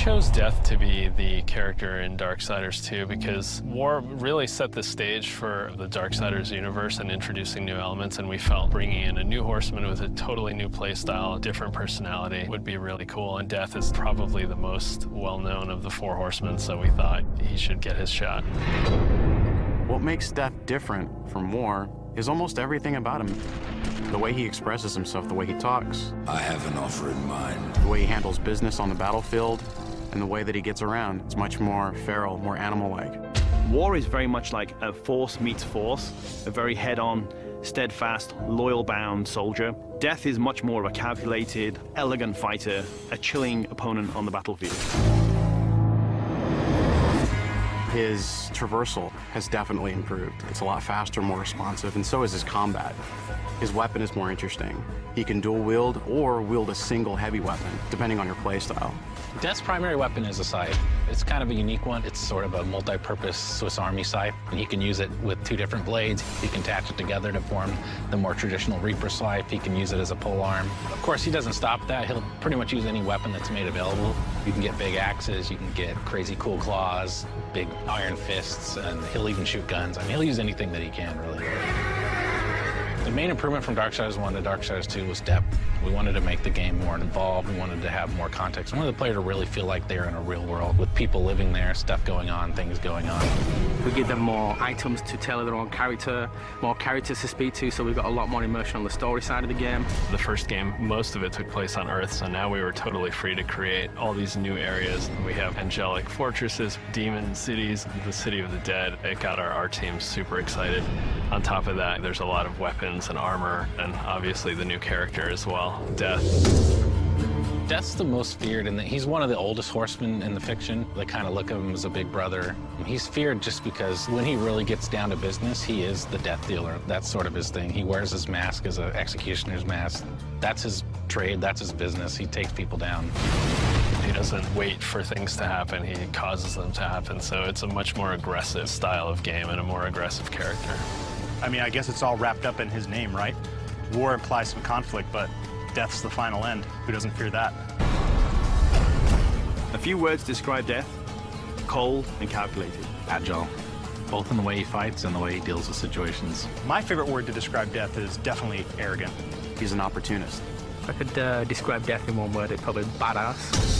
chose Death to be the character in Darksiders 2 because War really set the stage for the Darksiders universe and introducing new elements, and we felt bringing in a new horseman with a totally new playstyle, a different personality would be really cool, and Death is probably the most well-known of the four horsemen, so we thought he should get his shot. What makes Death different from War is almost everything about him. The way he expresses himself, the way he talks. I have an offer in mind. The way he handles business on the battlefield, and the way that he gets around. It's much more feral, more animal-like. War is very much like a force meets force, a very head-on, steadfast, loyal-bound soldier. Death is much more of a calculated, elegant fighter, a chilling opponent on the battlefield. His traversal has definitely improved. It's a lot faster, more responsive, and so is his combat. His weapon is more interesting. He can dual wield or wield a single heavy weapon, depending on your playstyle. Death's primary weapon is a scythe. It's kind of a unique one. It's sort of a multi-purpose Swiss Army scythe. And he can use it with two different blades. He can attach it together to form the more traditional Reaper scythe. He can use it as a pole arm. Of course, he doesn't stop that. He'll pretty much use any weapon that's made available. You can get big axes, you can get crazy cool claws, big iron fists, and he'll even shoot guns. I mean, he'll use anything that he can, really. The main improvement from Darksiders 1 to Darksiders 2 was depth. We wanted to make the game more involved. We wanted to have more context. We wanted the player to really feel like they're in a real world with people living there, stuff going on, things going on. We give them more items to tailor their own character, more characters to speak to, so we've got a lot more immersion on the story side of the game. The first game, most of it took place on Earth, so now we were totally free to create all these new areas. We have angelic fortresses, demon cities, the city of the dead. It got our team super excited. On top of that, there's a lot of weapons and armor, and obviously the new character as well, Death. Death's the most feared, and he's one of the oldest horsemen in the fiction. They kind of look at him as a big brother. He's feared just because when he really gets down to business, he is the death dealer. That's sort of his thing. He wears his mask as an executioner's mask. That's his trade, that's his business. He takes people down. He doesn't wait for things to happen, he causes them to happen. So it's a much more aggressive style of game and a more aggressive character. I mean, I guess it's all wrapped up in his name, right? War implies some conflict, but Death's the final end. Who doesn't fear that? A few words describe Death: cold and calculated. Agile, both in the way he fights and the way he deals with situations. My favorite word to describe Death is definitely arrogant. He's an opportunist. If I could describe Death in one word, it'd probably be badass.